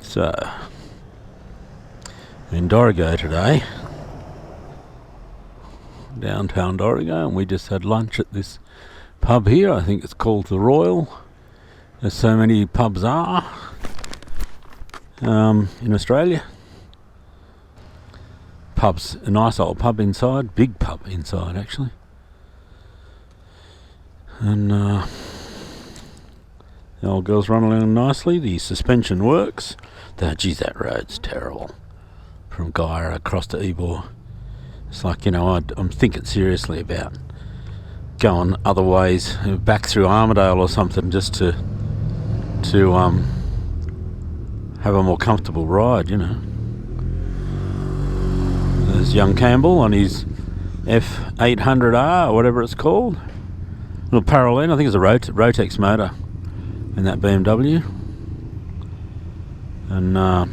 So, in Dorrigo today, downtown Dorrigo, and we just had lunch at this pub here. I think it's called the Royal, as so many pubs are in Australia. Pub's a nice old pub inside, big pub inside actually. And the old girl's running along nicely. The suspension works. Geez, that road's terrible. From Guyra across to Ebor. It's like, I'm thinking seriously about going other ways, back through Armidale or something, just to have a more comfortable ride, There's young Campbell on his F800R, or whatever it's called. Little Parallel, I think it's a Rotex motor in that BMW. And I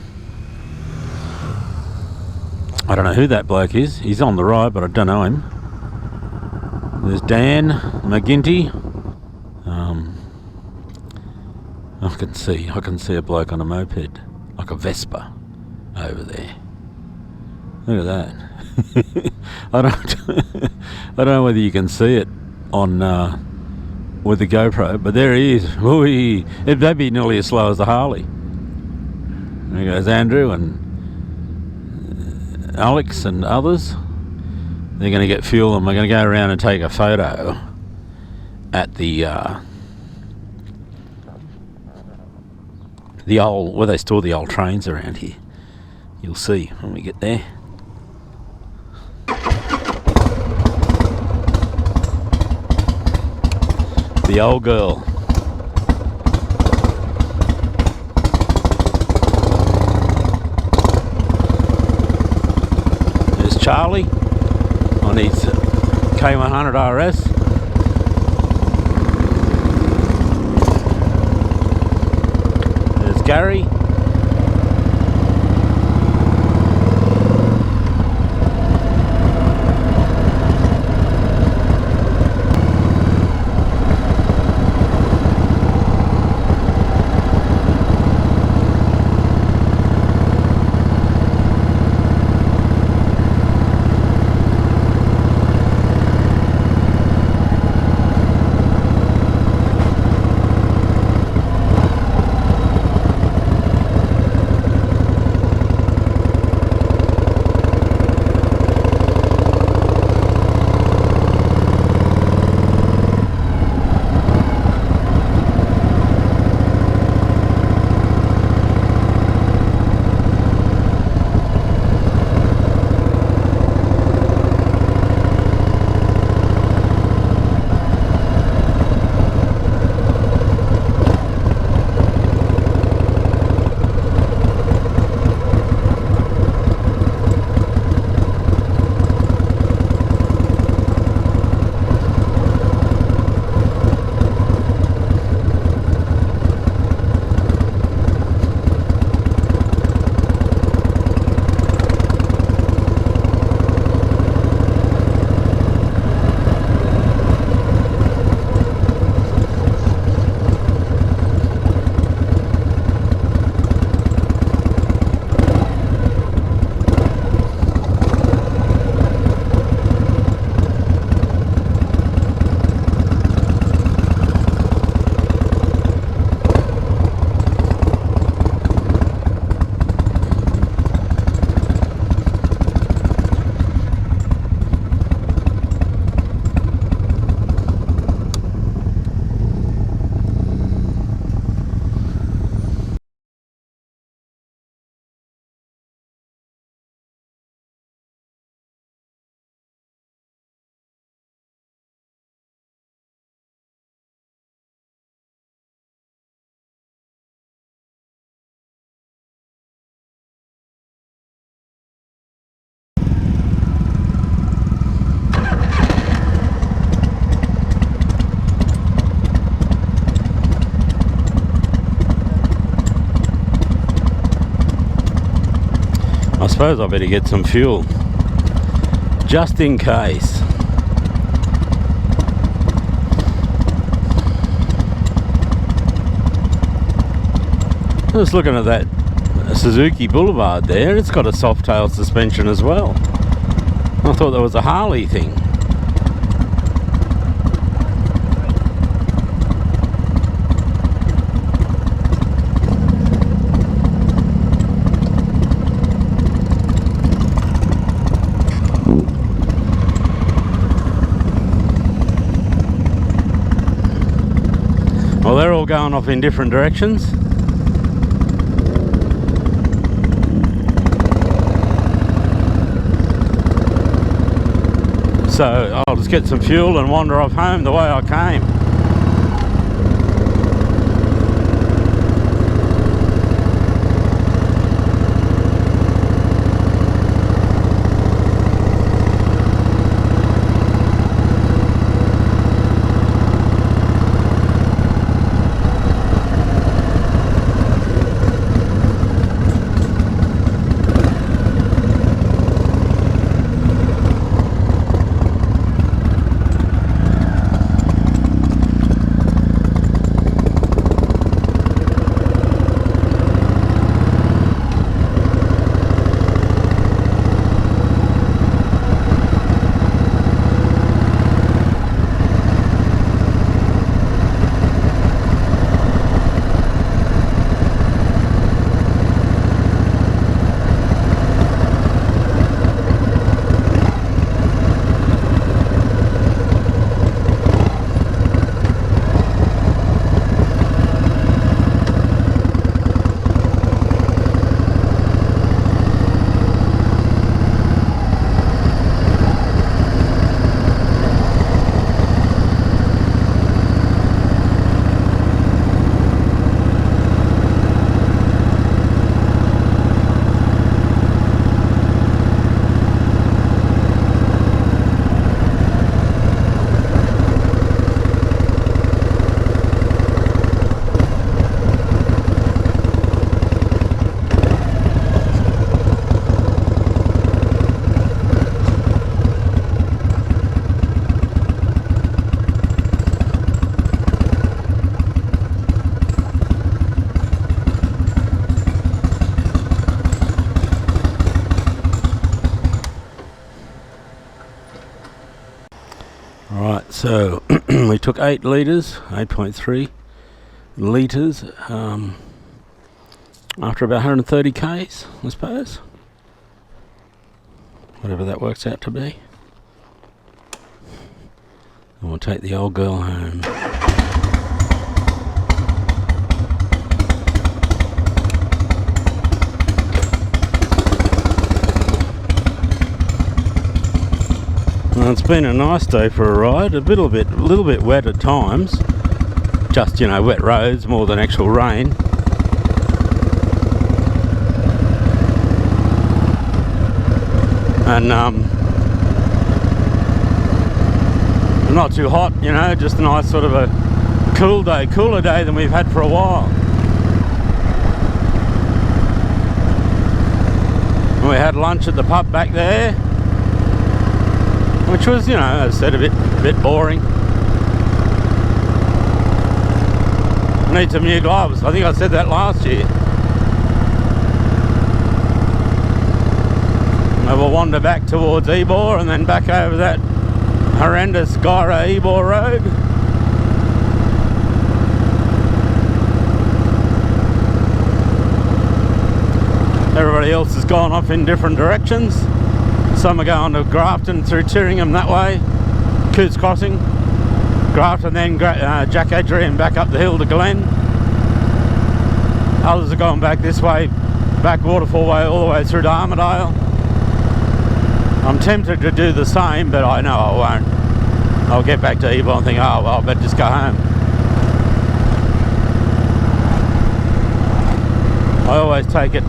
don't know who that bloke is. He's on the right, but I don't know him. There's Dan McGinty. I can see a bloke on a moped, like a Vespa, over there. Look at that. I don't know whether you can see it on with the GoPro, but there he is. Ooh, that'd be nearly as slow as the Harley. There goes Andrew and Alex and others. They're going to get fuel and we're going to go around and take a photo at the old, where they store the old trains around here. You'll see when we get there. The old girl. There's Charlie on his K100 RS. There's Gary. I suppose I better get some fuel, just in case. Just looking at that Suzuki Boulevard there. It's got a soft tail suspension as well. I thought that was a Harley thing. Well, they're all going off in different directions. So I'll just get some fuel and wander off home the way I came. Right, so we took 8 litres, 8.3 litres, after about 130 k's, I suppose. Whatever that works out to be. And we'll take the old girl home. Well, it's been a nice day for a ride, a little bit wet at times. Just, you know, wet roads more than actual rain. And not too hot, you know, just a nice sort of a cool day, cooler day than we've had for a while. And we had lunch at the pub back there, which was, you know, as I said, a bit boring. I need some new gloves. I think I said that last year. And we'll wander back towards Ebor and then back over that horrendous Gyra Ebor road. Everybody else has gone off in different directions. Some are going to Grafton through Tyringham that way, Coots Crossing, Grafton, then Jack Adrian back up the hill to Glen. Others are going back this way, back Waterfall Way all the way through to Armidale. I'm tempted to do the same, but I know I won't. I'll get back to Ebor and think, oh well, I better just go home. I always take it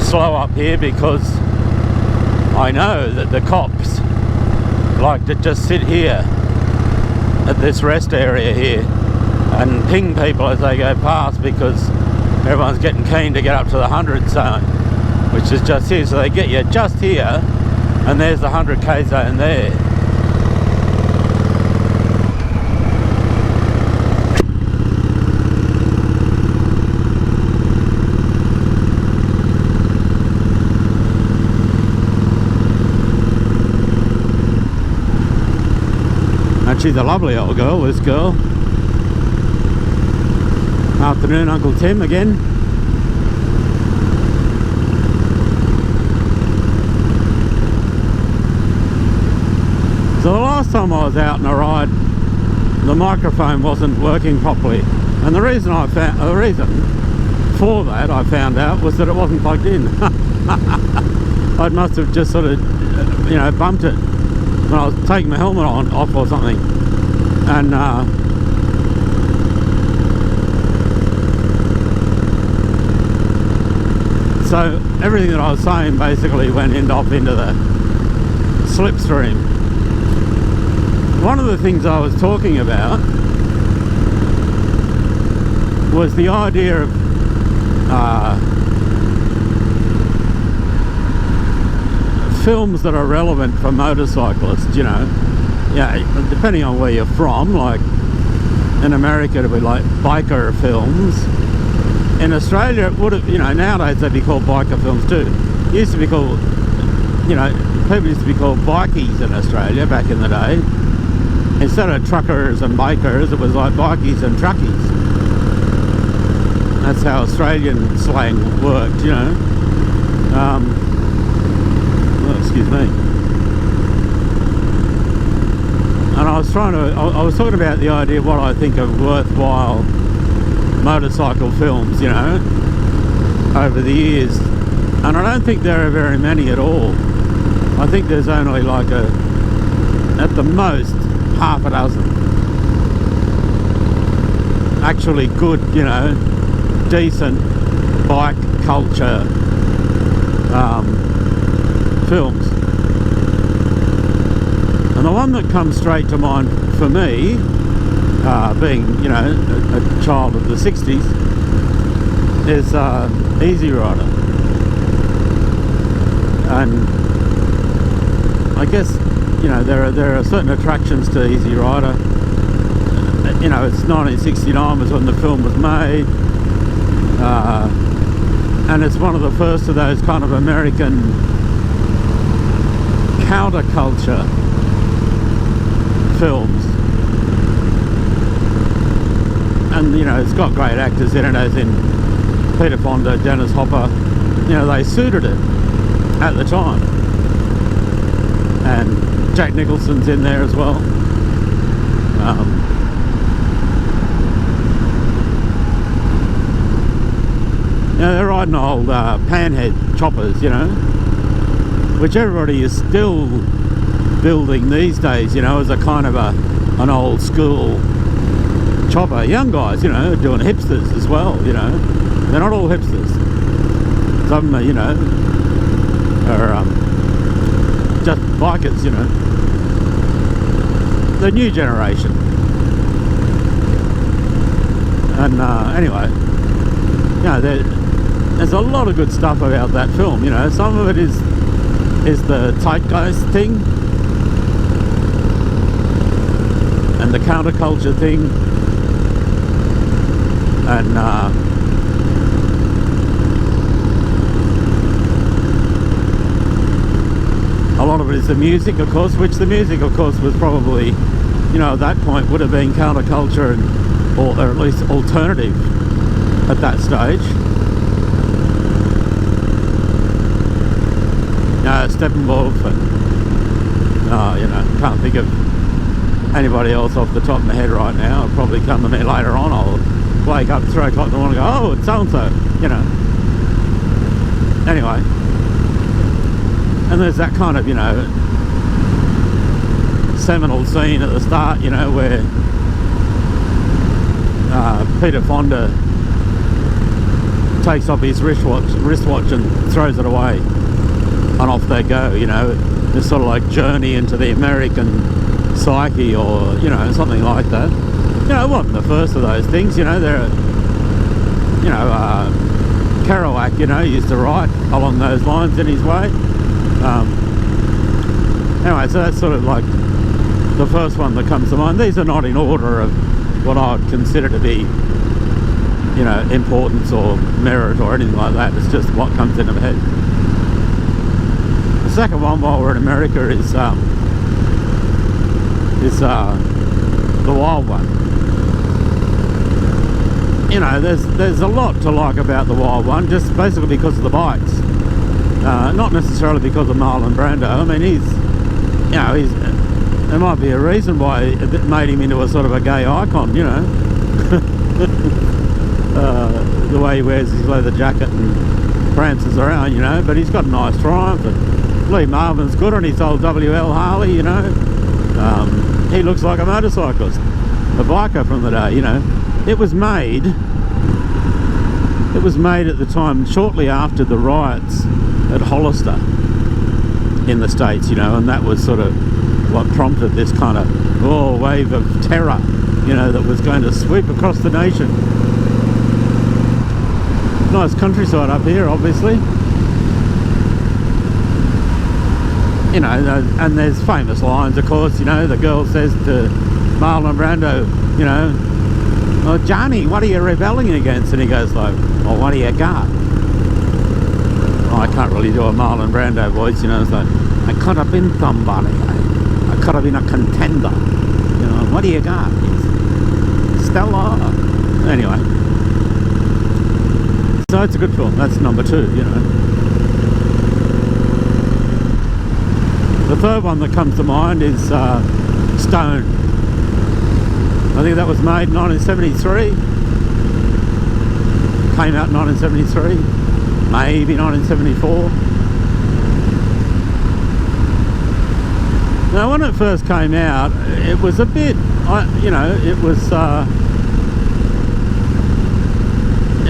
slow up here because I know that the cops like to just sit here at this rest area here and ping people as they go past, because everyone's getting keen to get up to the 100 zone, which is just here. So they get you just here, and there's the 100k zone there. And she's a lovely old girl, this girl. Afternoon, Uncle Tim again. So the last time I was out on a ride, the microphone wasn't working properly, and the reason for that I found out was that it wasn't plugged in. I must have just sort of, you know, bumped it when I was taking my helmet off or something, and so everything that I was saying basically went off into the slipstream. One of the things I was talking about was the idea of films that are relevant for motorcyclists, you know. Yeah, depending on where you're from, like in America it'd be like biker films. In Australia it would have, you know, nowadays they'd be called biker films too. It used to be called, you know, people used to be called bikies in Australia back in the day. Instead of truckers and bikers, it was like bikies and truckies. That's how Australian slang worked, you know. Oh, excuse me. And I was talking about the idea of what I think of worthwhile motorcycle films, you know, over the years. And I don't think there are very many at all. I think there's only like at the most, half a dozen actually good, you know, decent bike culture films. And the one that comes straight to mind for me, being, you know, a child of the 60s, is Easy Rider. And I guess, you know, there are certain attractions to Easy Rider. You know, it's 1969 was when the film was made, and it's one of the first of those kind of American counterculture films. And, you know, it's got great actors in it, as in Peter Fonda, Dennis Hopper. You know, they suited it at the time. And Jack Nicholson's in there as well. You know, they're riding old panhead choppers, you know, which everybody is still building these days, you know, as a kind of an old school chopper. Young guys, you know, doing hipsters as well, you know. They're not all hipsters. Some, you know, are just bikers, you know. The new generation. And anyway, you know, there's a lot of good stuff about that film, you know. Some of it is the zeitgeist thing and the counterculture thing, and a lot of it is the music, of course, which the music, of course, was probably, you know, at that point would have been counterculture or at least alternative at that stage. Steppenwolf and you know, can't think of anybody else off the top of my head right now. It'll probably come to me later on. I'll wake up at 3 o'clock in the morning and go, oh, it's so-and-so, you know. Anyway, and there's that kind of, you know, seminal scene at the start, you know, where Peter Fonda takes off his wristwatch and throws it away, and off they go, you know. This sort of like journey into the American psyche, or, you know, something like that. You know, it wasn't the first of those things, you know. There are, you know, Kerouac, you know, used to write along those lines in his way. Anyway, so that's sort of like the first one that comes to mind. These are not in order of what I would consider to be, you know, importance or merit or anything like that. It's just what comes into my head. The second one, while we're in America, is the Wild One. You know, there's a lot to like about the Wild One, just basically because of the bikes. Not necessarily because of Marlon Brando. I mean, there might be a reason why it made him into a sort of a gay icon, you know. The way he wears his leather jacket and prances around, you know, but he's got a nice Triumph, and Lee Marvin's good on his old WL Harley, you know. He looks like a motorcyclist, a biker from the day, you know. It was made at the time, shortly after the riots at Hollister in the States, you know, and that was sort of what prompted this kind of wave of terror, you know, that was going to sweep across the nation. Nice countryside up here, obviously. You know, and there's famous lines, of course, you know. The girl says to Marlon Brando, you know, "Oh, Johnny, what are you rebelling against?" And he goes like, "Well, what do you got?" I can't really do a Marlon Brando voice, you know. It's like, "I could have been somebody. I could have been a contender. You know, what do you got?" Stella. Anyway. So it's a good film. That's number 2, you know. The third one that comes to mind is Stone. I think that was made in 1973. Came out in 1973. Maybe 1974. Now, when it first came out, it was a bit, you know, it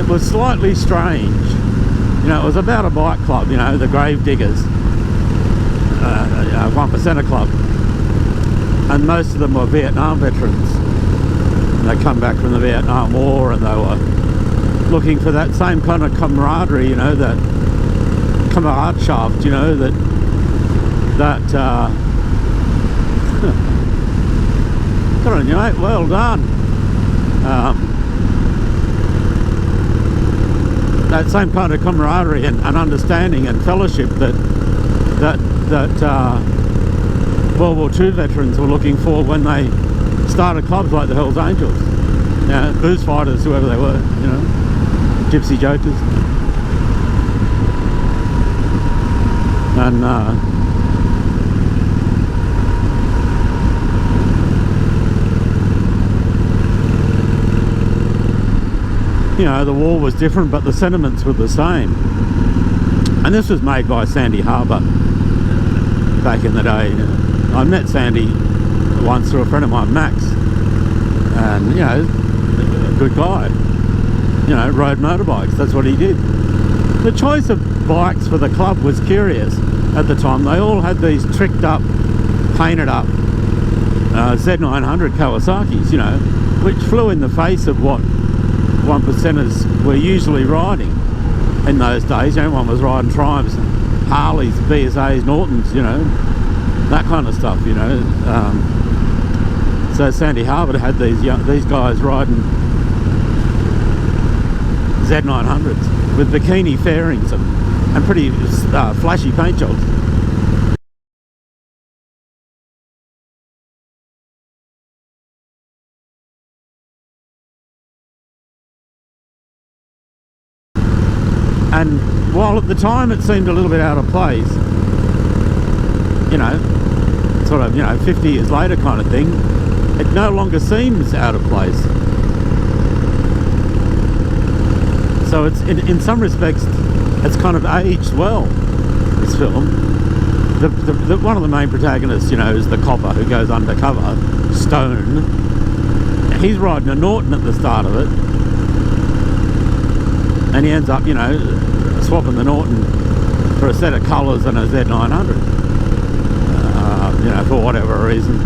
was slightly strange. You know, it was about a bike club, you know, the Grave Diggers, 1%er club, and most of them were Vietnam veterans. And they come back from the Vietnam War, and they were looking for that same kind of camaraderie, you know, that Kameradschaft, you know, that good on you, mate, well done. That same kind of camaraderie and understanding and fellowship that World War II veterans were looking for when they started clubs like the Hells Angels, you know, booze fighters, whoever they were, you know, gypsy jokers, and you know, the war was different, but the sentiments were the same. And this was made by Sandy Harbour back in the day. I met Sandy once through a friend of mine, Max, and, you know, a good guy. You know, rode motorbikes, that's what he did. The choice of bikes for the club was curious at the time. They all had these tricked up, painted up Z900 Kawasaki's, you know, which flew in the face of what 1%ers were usually riding in those days. Everyone was riding Triumphs, Harleys, BSAs, Nortons, you know, that kind of stuff, you know. So Sandy Harbour had these guys riding Z900s with bikini fairings and pretty flashy paint jobs. And while at the time it seemed a little bit out of place, you know, sort of, you know, 50 years later kind of thing, it no longer seems out of place. So it's, in some respects, it's kind of aged well, this film. One of the main protagonists, you know, is the copper who goes undercover, Stone. He's riding a Norton at the start of it, and he ends up, you know, swapping the Norton for a set of colours and a Z900, you know, for whatever reason.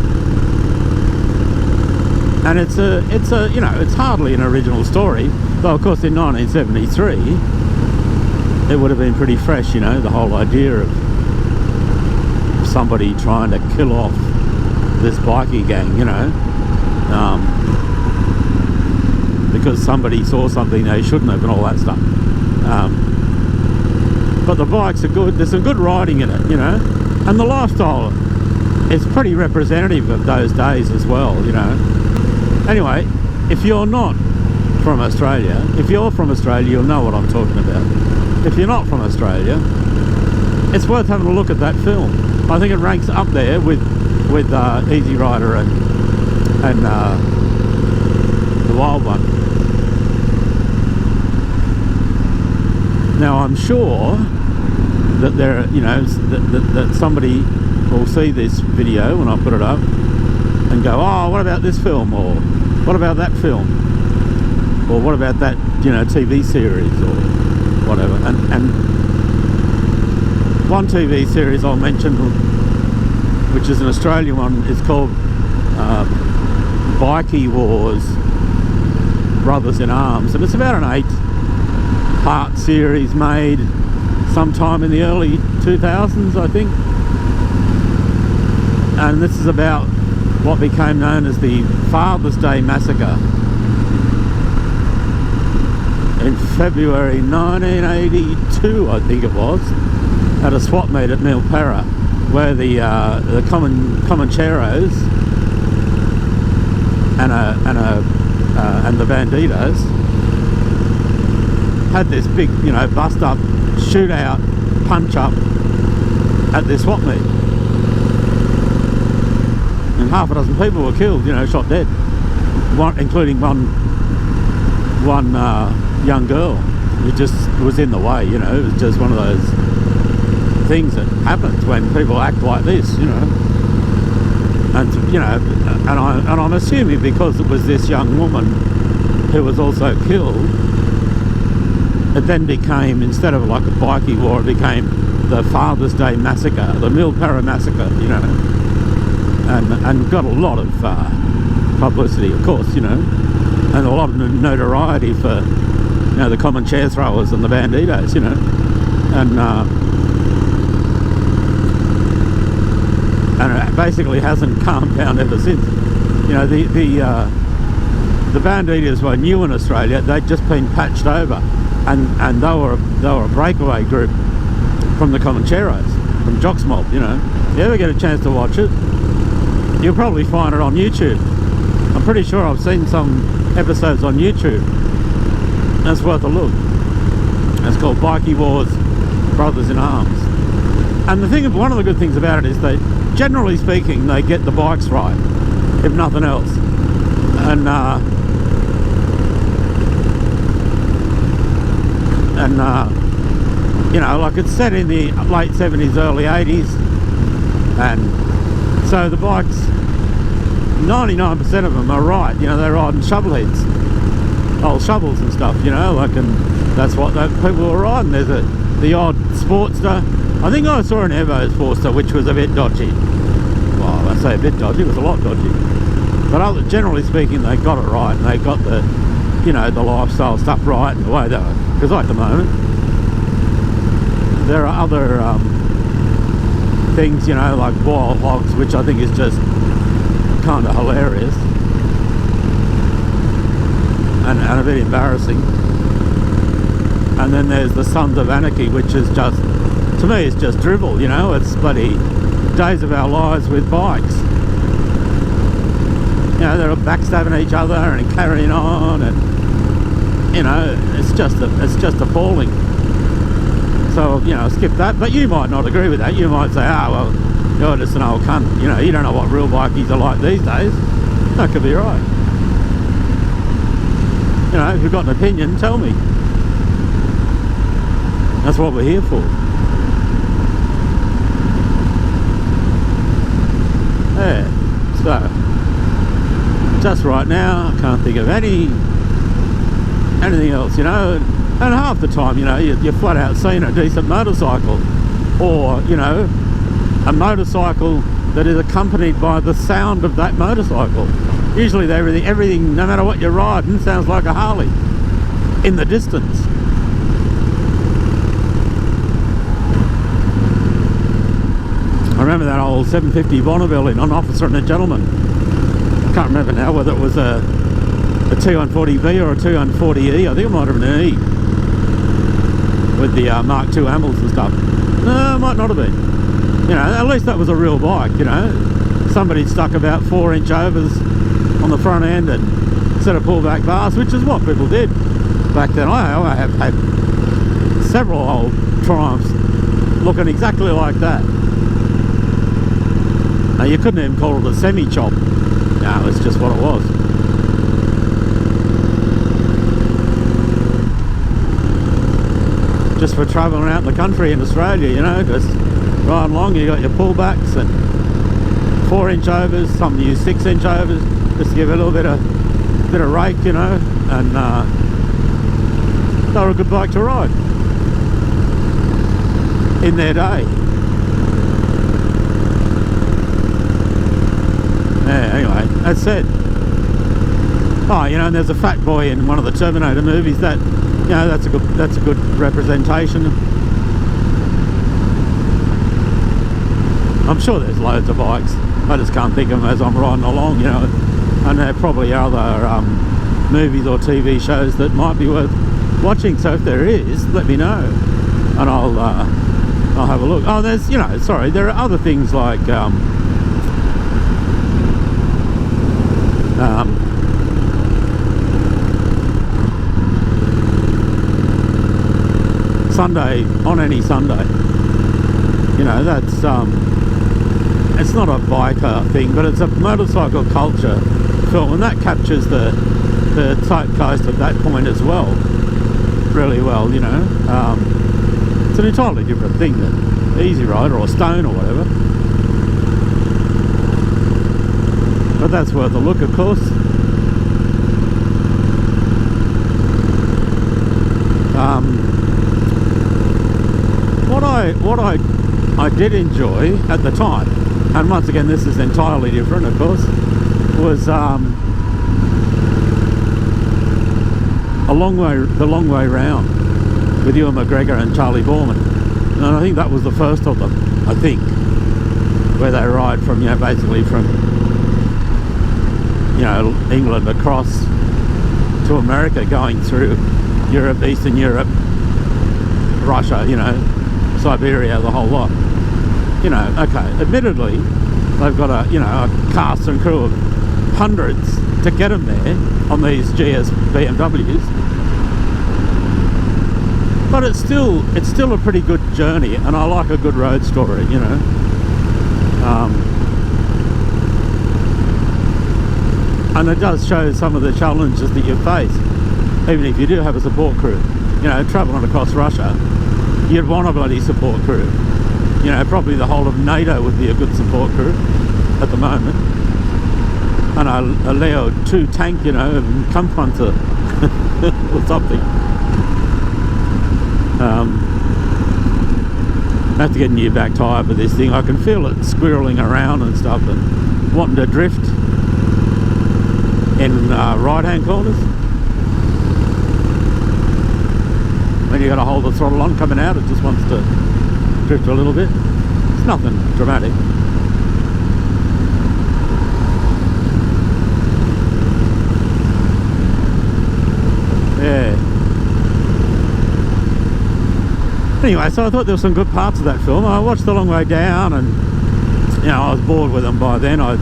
And it's a, you know, it's hardly an original story, though of course in 1973 it would have been pretty fresh, you know, the whole idea of somebody trying to kill off this bikie gang, you know, because somebody saw something they shouldn't have and all that stuff. But the bikes are good, there's some good riding in it, you know, and the lifestyle is pretty representative of those days as well, you know. Anyway, if you're not from Australia, if you're from Australia, you'll know what I'm talking about. If you're not from Australia, it's worth having a look at that film. I think it ranks up there with Easy Rider and The Wild One. Now I'm sure that there, you know, that somebody will see this video when I put it up and go, oh, what about this film, or what about that film, or what about that, you know, TV series or whatever. And one TV series I'll mention, which is an Australian one, is called Bikie Wars Brothers in Arms, and it's about an 8-part series made sometime in the early 2000s, I think. And this is about what became known as the Father's Day Massacre in February 1982, I think it was, at a swap meet at Milperra, where the Comancheros and the Bandidos had this big, you know, bust up, shootout, punch up at this swap meet, and half a dozen people were killed, you know, shot dead, including one young girl who just was in the way. You know, it was just one of those things that happens when people act like this, you know. And you know, and I'm assuming because it was this young woman who was also killed, it then became, instead of like a bikie war, it became the Father's Day Massacre, the Milperra Massacre, you know, and got a lot of publicity, of course, you know, and a lot of notoriety for, you know, the common chair throwers and the Bandidos, you know, and it basically hasn't calmed down ever since. You know, the Bandidos were new in Australia. They'd just been patched over, and they were a breakaway group from the Comancheros, from Jocks Mob. You know, if you ever get a chance to watch it, you'll probably find it on YouTube. I'm pretty sure I've seen some episodes on YouTube. That's worth a look. It's called Bikie Wars Brothers in Arms. And the thing, one of the good things about it is they, generally speaking, they get the bikes right, if nothing else. And you know, like, it's set in the late 70s, early 80s, and so the bikes, 99% of them are right. You know, they're riding shovel heads, old shovels and stuff, you know, like, and that's what people were riding. There's the odd Sportster. I think I saw an Evo Sportster which was a bit dodgy. Well, I say a bit dodgy, it was a lot dodgy. But generally speaking, they got it right, and they got the, you know, the lifestyle stuff right, and the way they were. Because at the moment, there are other things, you know, like wild hogs, which I think is just kind of hilarious and a bit embarrassing. And then there's the Sons of Anarchy, which is just, to me, it's just drivel, you know. It's bloody days of our lives with bikes. You know, they're backstabbing each other and carrying on, and you know, it's just appalling. So, you know, skip that. But you might not agree with that. You might say, oh, well, you're just an old cunt. You know, you don't know what real bikies are like these days. That could be right. You know, if you've got an opinion, tell me. That's what we're here for. Yeah, so just right now, I can't think of anything else, you know. And half the time, you know, you're flat out seeing a decent motorcycle, or, you know, a motorcycle that is accompanied by the sound of that motorcycle. Usually everything, no matter what you're riding, sounds like a Harley in the distance. I remember that old 750 Bonneville in An Officer and a Gentleman. I can't remember now whether it was a T140B or a T140E. I think it might have been an E, with the Mark II Hamels and stuff. No, it might not have been. You know, at least that was a real bike, you know. Somebody stuck about 4-inch overs on the front end and set of pullback bars, which is what people did back then. I have had several old Triumphs looking exactly like that. Now, you couldn't even call it a semi-chop. No, it's just what it was. Just for travelling out in the country in Australia, you know, just riding along. You got your pullbacks and 4-inch overs. Some use 6-inch overs just to give it a little bit of rake, you know. And they were a good bike to ride in their day. Yeah, anyway, that's it. Oh, you know, and there's a fat boy in one of the Terminator movies that, you know, that's a good representation. I'm sure there's loads of bikes. I just can't think of them as I'm riding along, you know. And there probably are other movies or TV shows that might be worth watching. So if there is, let me know, and I'll have a look. Oh, there's, you know, sorry, there are other things like Sunday, on any Sunday, you know, that's it's not a biker thing, but it's a motorcycle culture film, and that captures the zeitgeist of that point as well really well, you know. It's an entirely different thing than Easy Rider or Stone or whatever, but that's worth a look, of course. What I did enjoy at the time, and once again this is entirely different, of course, was the long way round with Ewan McGregor and Charlie Boorman, and I think that was the first of them, I think, where they ride from, you know, basically from, you know, England across to America, going through Europe, Eastern Europe, Russia, you know, Siberia, the whole lot. You know, okay, admittedly they've got a, you know, a cast and crew of hundreds to get them there on these GS BMWs, but it's still a pretty good journey, and I like a good road story, you know. And it does show some of the challenges that you face, even if you do have a support crew. You know, travelling across Russia, you'd want a bloody support crew. You know, probably the whole of NATO would be a good support crew at the moment. And a Leo 2 tank, you know, Kampfpanzer or something. I have to get a new back tyre for this thing. I can feel it squirreling around and stuff and wanting to drift in right-hand corners. When you got to hold the throttle on coming out, it just wants to drift a little bit. It's nothing dramatic. Yeah. Anyway, so I thought there were some good parts of that film. I watched The Long Way Down, and, you know, I was bored with them by then. I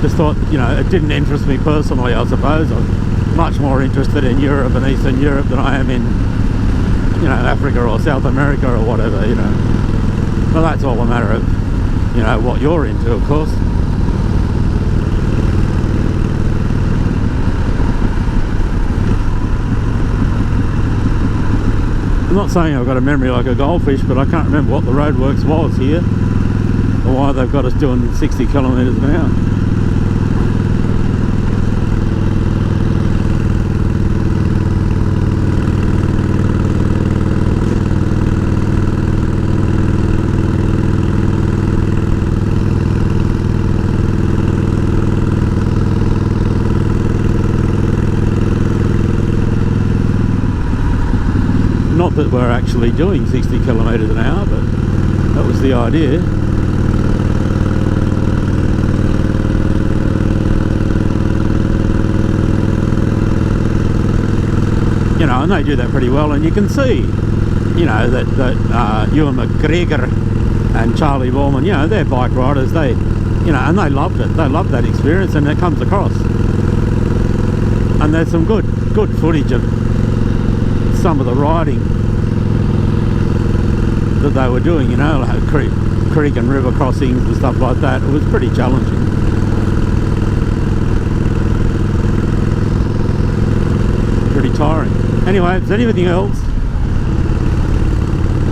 just thought, you know, it didn't interest me personally, I suppose. I'm much more interested in Europe and Eastern Europe than I am in, you know, Africa or South America or whatever, you know. Well, that's all a matter of, you know, what you're into, of course. I'm not saying I've got a memory like a goldfish, but I can't remember what the roadworks was here, or why they've got us doing 60 kilometres an hour. Not that we're actually doing 60 kilometres an hour, but that was the idea. You know, and they do that pretty well, and you can see, you know, that Ewan McGregor and Charlie Boorman, you know, they're bike riders, they, you know, and they loved it. They loved that experience, and it comes across. And there's some good footage of some of the riding that they were doing, you know, like creek and river crossings and stuff like that. It was pretty challenging. Pretty tiring. Anyway, if there's anything else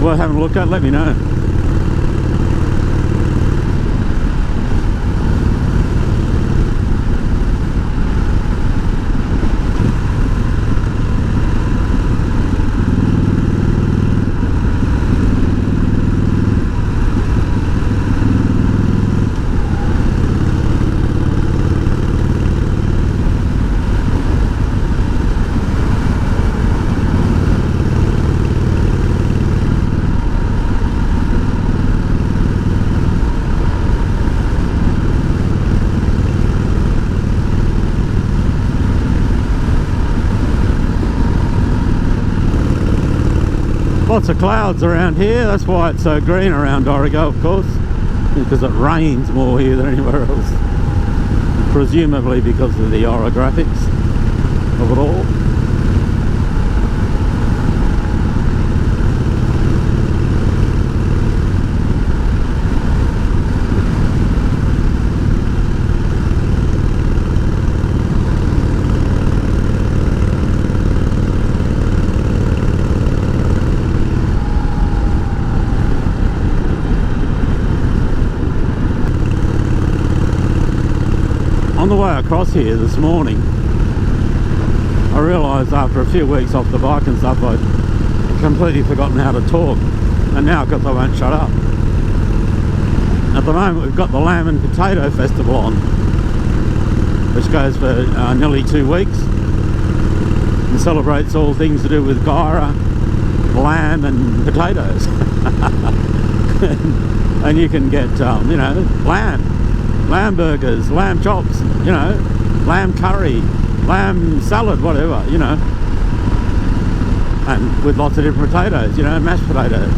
worth having a look at, let me know. Lots of clouds around here, that's why it's so green around Dorrigo, of course, because it rains more here than anywhere else, presumably because of the orographics of it all. On the way across here this morning, I realised after a few weeks off the bike and stuff, I'd completely forgotten how to talk, and now because I won't shut up. At the moment we've got the Lamb and Potato Festival on, which goes for nearly 2 weeks and celebrates all things to do with Guyra, lamb and potatoes. And you can get, you know, lamb burgers, lamb chops, you know, lamb curry, lamb salad, whatever, you know, and with lots of different potatoes, you know, mashed potatoes,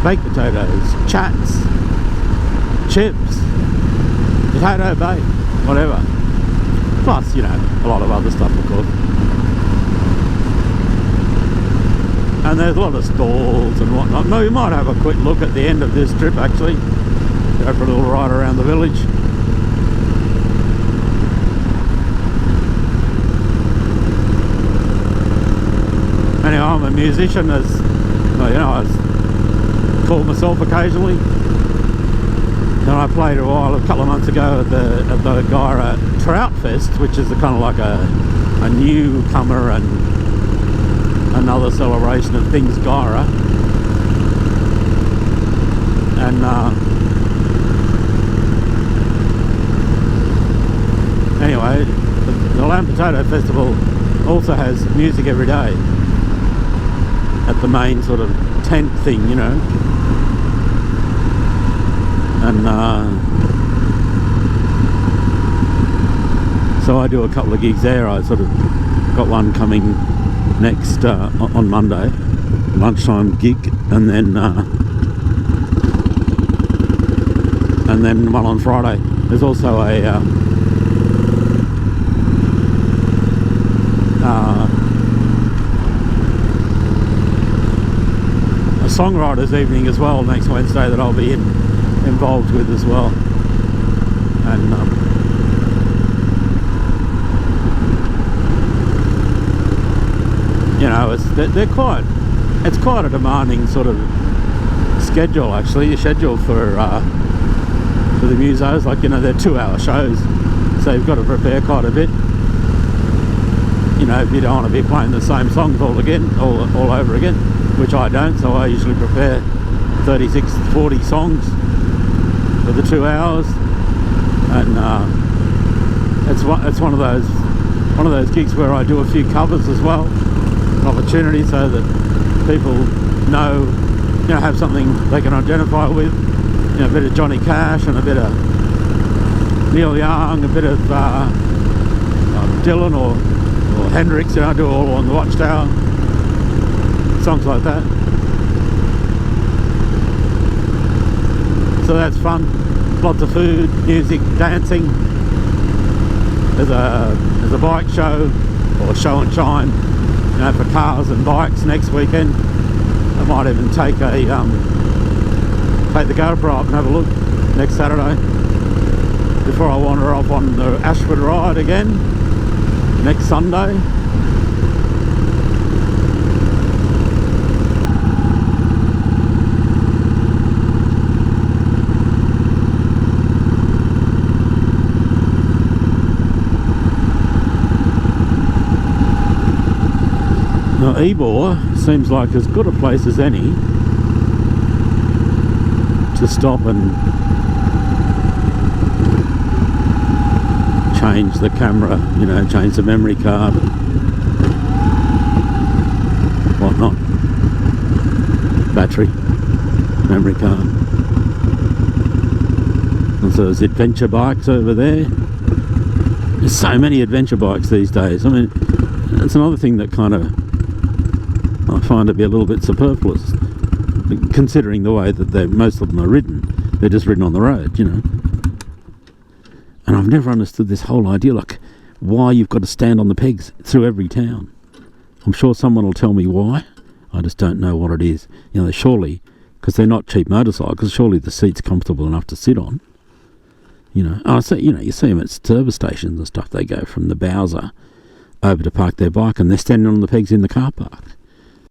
baked potatoes, chats, chips, potato bake, whatever, plus, you know, a lot of other stuff, of course. And there's a lot of stalls and whatnot. No, you might have a quick look at the end of this trip, actually. Go for a little ride around the village. Anyway, I'm a musician, as well, you know, I call myself occasionally. And I played a couple of months ago at the Guyra Trout Fest, which is kind of like a newcomer and another celebration of things Guyra. And anyway, the Lamb Potato Festival also has music every day at the main sort of tent thing, you know. And so I do a couple of gigs there. I sort of got one coming next on Monday, lunchtime gig, and then one on Friday. There's also a songwriters evening as well next Wednesday that I'll be involved with as well. And you know, it's quite a demanding sort of schedule, actually. The schedule for the musos, like, you know, they're 2-hour shows, so you've got to prepare quite a bit. You know, if you don't want to be playing the same songs all over again, which I don't, so I usually prepare 36, 40 songs for the 2 hours, and it's one of those gigs where I do a few covers as well, an opportunity so that people know, you know, have something they can identify with, you know, a bit of Johnny Cash and a bit of Neil Young, a bit of Dylan or Hendrix, you know, I do all on the Watchtower, songs like that. So that's fun. Lots of food, music, dancing. There's a bike show or show and shine, you know, for cars and bikes next weekend. I might even take the GoPro up and have a look next Saturday before I wander off on the Ashford ride again next Sunday. Now Ebor seems like as good a place as any to stop and change the camera, you know, change the memory card and whatnot. Battery, memory card. And so there's adventure bikes over there. There's so many adventure bikes these days. I mean, it's another thing that kind of I find to be a little bit superfluous, considering the way that most of them are ridden. They're just ridden on the road, you know. And I've never understood this whole idea, like why you've got to stand on the pegs through every town. I'm sure someone will tell me why. I just don't know what it is. You know, surely, because they're not cheap motorcycles, surely the seat's comfortable enough to sit on. You know, I see. You know, you see them at service stations and stuff. They go from the Bowser over to park their bike, and they're standing on the pegs in the car park.